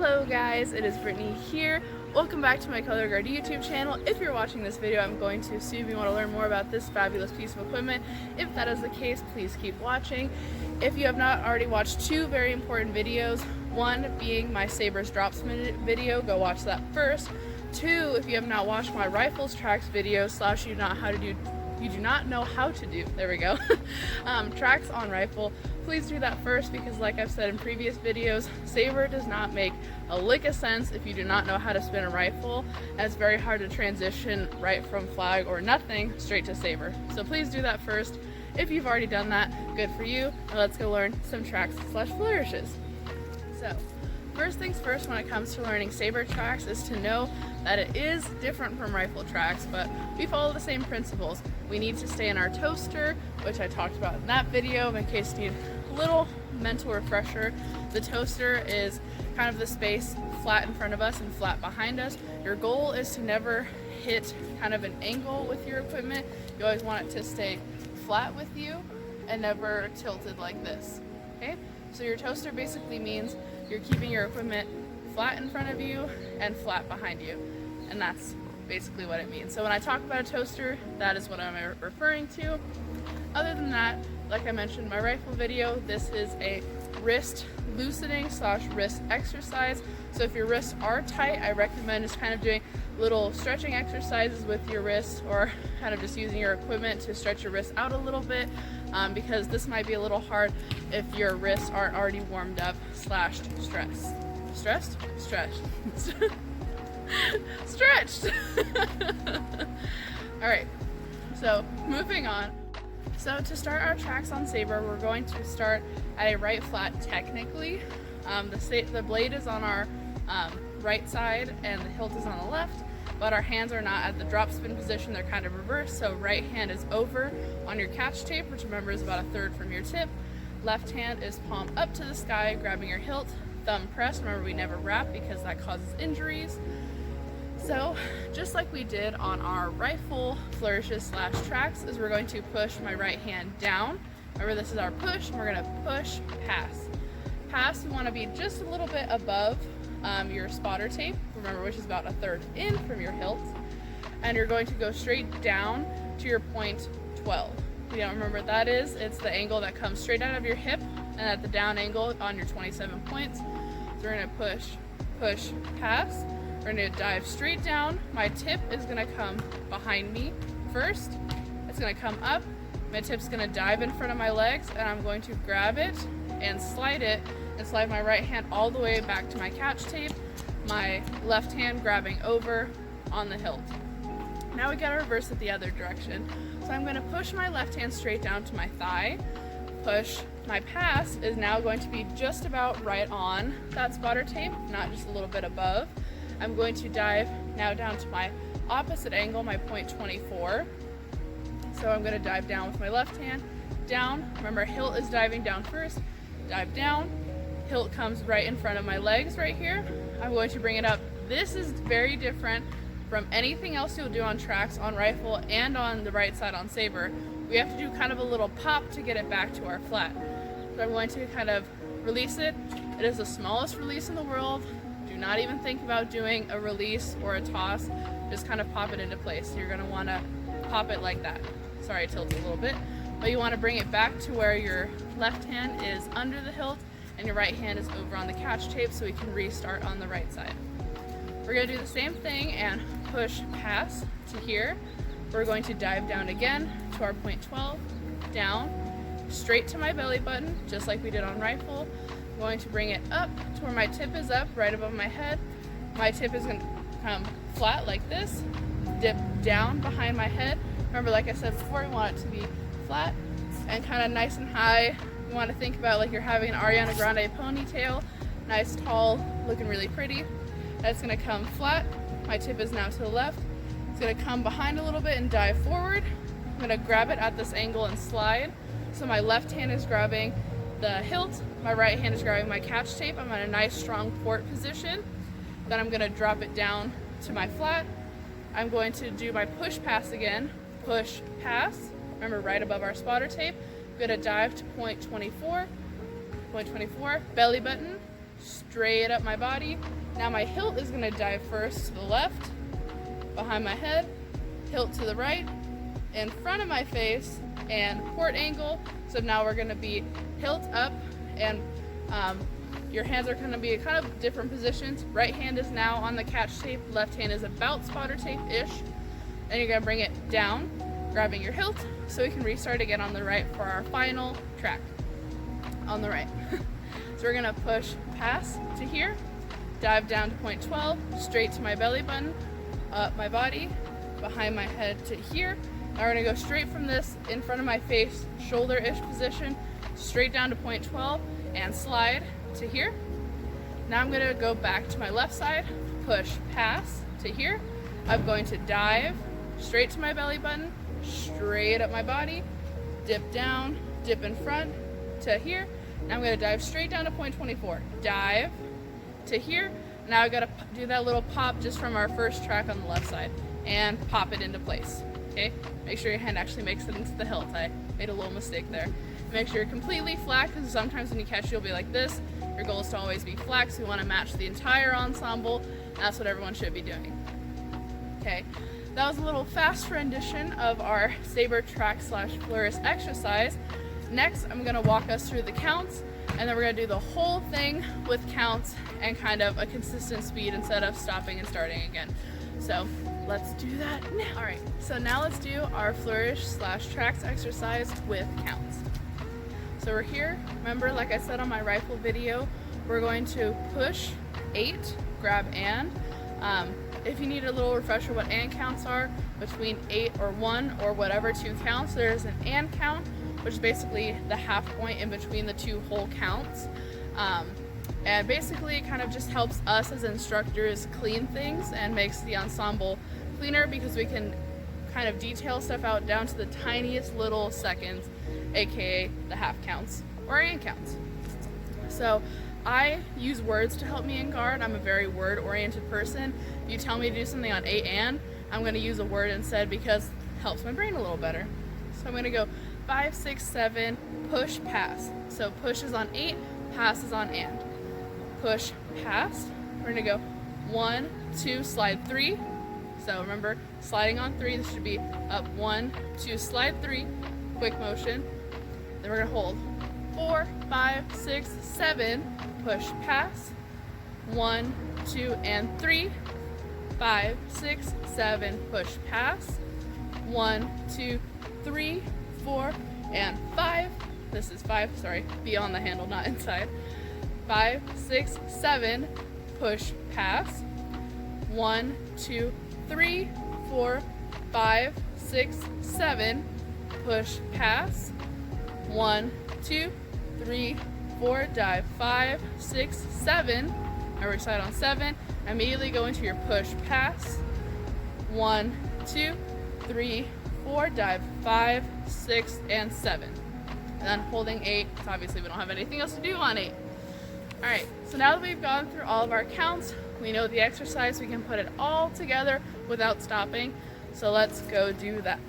Hello guys, it is Brittany here. Welcome back to my Color Guard YouTube channel. If you're watching this video, I'm going to assume you want to learn more about this fabulous piece of equipment. If that is the case, please keep watching. If you have not already watched two very important videos, one being my Sabre's Drops video, go watch that first. Two, if you have not watched my Rifles Tracks video / you do not know how to do, there we go, tracks on rifle, please do that first, because like I've said in previous videos, Sabre does not make a lick of sense if you do not know how to spin a rifle, and it's very hard to transition right from flag or nothing straight to Sabre. So please do that first. If you've already done that, good for you, and let's go learn some tracks / flourishes. So, first things first when it comes to learning Sabre tracks is to know that it is different from rifle tracks, but we follow the same principles. We need to stay in our toaster, which I talked about in that video. In case you need a little mental refresher, the toaster is kind of the space flat in front of us and flat behind us. Your goal is to never hit kind of an angle with your equipment. You always want it to stay flat with you and never tilted like this, okay? So your toaster basically means you're keeping your equipment flat in front of you and flat behind you, and that's basically what it means. So when I talk about a toaster, that is what I'm referring to. Other than that, like I mentioned in my rifle video, this is a wrist loosening / wrist exercise. So if your wrists are tight, I recommend just kind of doing little stretching exercises with your wrists, or kind of just using your equipment to stretch your wrists out a little bit, because this might be a little hard if your wrists aren't already warmed up / stressed. Stressed? Stretched. Stretched! Alright, so moving on. So to start our tracks on Sabre, we're going to start at a right flat technically. The blade is on our right side and the hilt is on the left, but our hands are not at the drop spin position, they're kind of reversed. So right hand is over on your catch tape, which remember is about 1/3 from your tip. Left hand is palm up to the sky, grabbing your hilt. Thumb press, remember we never wrap because that causes injuries. So just like we did on our rifle flourishes / tracks, is we're going to push my right hand down. Remember this is our push, and we're going to push, pass. Pass, we want to be just a little bit above your spotter tape, remember, which is about 1/3 in from your hilt, and you're going to go straight down to your point 12. If you don't remember what that is, it's the angle that comes straight out of your hip and at the down angle on your 27 points. So we're going to push, push, pass. We're going to dive straight down. My tip is going to come behind me first. It's going to come up. My tip's going to dive in front of my legs, and I'm going to grab it and slide my right hand all the way back to my catch tape, my left hand grabbing over on the hilt. Now we got to reverse it the other direction. So I'm going to push my left hand straight down to my thigh. Push. My pass is now going to be just about right on that spotter tape, not just a little bit above. I'm going to dive now down to my opposite angle, my point 24. So I'm going to dive down with my left hand, down. Remember, hilt is diving down first. Dive down. Hilt comes right in front of my legs right here. I'm going to bring it up. This is very different from anything else you'll do on tracks, on rifle, and on the right side on Sabre. We have to do kind of a little pop to get it back to our flat. So I'm going to kind of release it. It is the smallest release in the world. Do not even think about doing a release or a toss. Just kind of pop it into place. You're going to want to pop it like that. Sorry, I tilted a little bit. But you want to bring it back to where your left hand is under the hilt and your right hand is over on the catch tape, so we can restart on the right side. We're going to do the same thing and push, pass to here. We're going to dive down again to our point 12, down, straight to my belly button, just like we did on rifle. I'm going to bring it up to where my tip is up, right above my head. My tip is going to come flat like this, dip down behind my head. Remember, like I said before, we want it to be flat and kind of nice and high. You want to think about like you're having an Ariana Grande ponytail, nice, tall, looking really pretty. That's going to come flat. My tip is now to the left. It's going to come behind a little bit and dive forward. I'm going to grab it at this angle and slide. So my left hand is grabbing the hilt, my right hand is grabbing my catch tape. I'm in a nice strong port position. Then I'm going to drop it down to my flat. I'm going to do my push pass again. Push, pass. Remember, right above our spotter tape. I'm going to dive to point 24. Point 24, belly button, straight up my body. Now my hilt is gonna dive first to the left, behind my head, hilt to the right, in front of my face, and port angle. So now we're gonna be hilt up, and your hands are gonna be kind of different positions. Right hand is now on the catch tape, left hand is about spotter tape-ish. And you're gonna bring it down, grabbing your hilt, so we can restart again on the right for our final track on the right. So we're gonna push pass to here, dive down to point 12, straight to my belly button, up my body, behind my head to here. Now we're gonna go straight from this in front of my face, shoulder-ish position, straight down to point 12 and slide to here. Now I'm gonna go back to my left side, push pass to here. I'm going to dive straight to my belly button, straight up my body, dip down, dip in front to here. Now I'm gonna dive straight down to point 24. Dive to here. Now I gotta do that little pop just from our first track on the left side and pop it into place, okay? Make sure your hand actually makes it into the hilt. I made a little mistake there. Make sure you're completely flat, because sometimes when you catch, you'll be like this. Your goal is to always be flat, so you wanna match the entire ensemble. That's what everyone should be doing. Okay, that was a little fast rendition of our Sabre track / flourish exercise. Next, I'm gonna walk us through the counts, and then we're gonna do the whole thing with counts and kind of a consistent speed instead of stopping and starting again. So let's do that now. All right, so now let's do our flourish / tracks exercise with counts. So we're here, remember, like I said on my rifle video, we're going to push 8, grab and. If you need a little refresher what and counts are, between 8 or 1 or whatever 2 counts, there's an and count, which is basically the half point in between the 2 whole counts. And basically it kind of just helps us as instructors clean things and makes the ensemble cleaner, because we can kind of detail stuff out down to the tiniest little seconds, aka the half counts or and counts. So I use words to help me in guard. I'm a very word-oriented person. If you tell me to do something on 8 and, I'm gonna use a word instead, because it helps my brain a little better. So I'm gonna go 5, 6, 7, push, pass. So push is on 8, pass is on and. Push, pass. We're gonna go 1, 2, slide 3. So remember, sliding on 3, this should be up 1, 2, slide 3, quick motion. Then we're gonna hold 4, 5, 6, 7, push, pass. 1, 2, and 3. 5, 6, 7, push, pass. 1, 2, 3, 4, and 5. This is 5, sorry, be on the handle, not inside. 5, 6, 7, push, pass. 1, 2, 3, 4, 5, 6, 7, push, pass. 1, 2, 3, 4, dive 5, 6, 7. Now we slide on 7. Immediately go into your push, pass. 1, 2, 3, 4, dive 5, 6, and 7. And then holding 8, because obviously we don't have anything else to do on 8. All right, so now that we've gone through all of our counts, we know the exercise, we can put it all together without stopping. So let's go do that.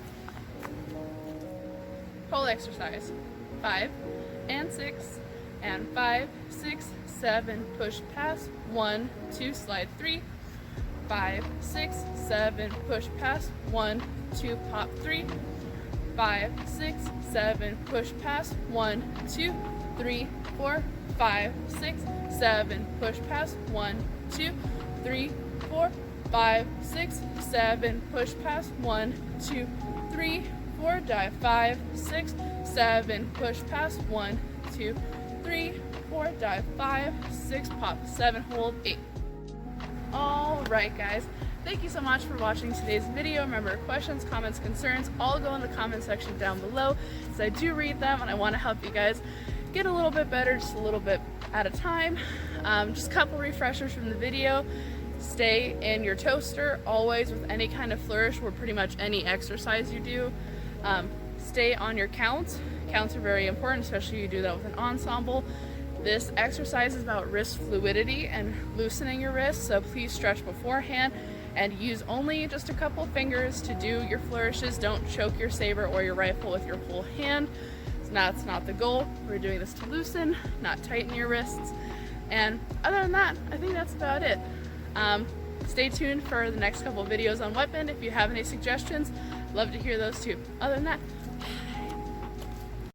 Whole exercise. 5 and 6 and 5, 6, 7, push, pass. 1, 2, slide 3. 5, 6, 7, push, pass. 1, 2, pop 3. 5, 6, 7, push, pass. 1, 2, 3, 4, 5, 6, 7, push, pass. 1, 2, 3, 4, 5, 6, 7, push, pass. 1, 2, 3, 4, dive 5, 6, 7, push, pass. 1, 2, 3, 4, dive 5, 6, pop 7, hold 8. All right, guys. Thank you so much for watching today's video. Remember, questions, comments, concerns, all go in the comment section down below, because I do read them and I want to help you guys get a little bit better, just a little bit at a time. Just a couple refreshers from the video. Stay in your toaster always with any kind of flourish or pretty much any exercise you do. Stay on your counts. Counts are very important, especially if you do that with an ensemble. This exercise is about wrist fluidity and loosening your wrists, so please stretch beforehand and use only just a couple fingers to do your flourishes. Don't choke your saber or your rifle with your whole hand. That's not the goal. We're doing this to loosen, not tighten your wrists. And other than that, I think that's about it. Stay tuned for the next couple videos on weapon. If you have any suggestions, love to hear those too. Other than that,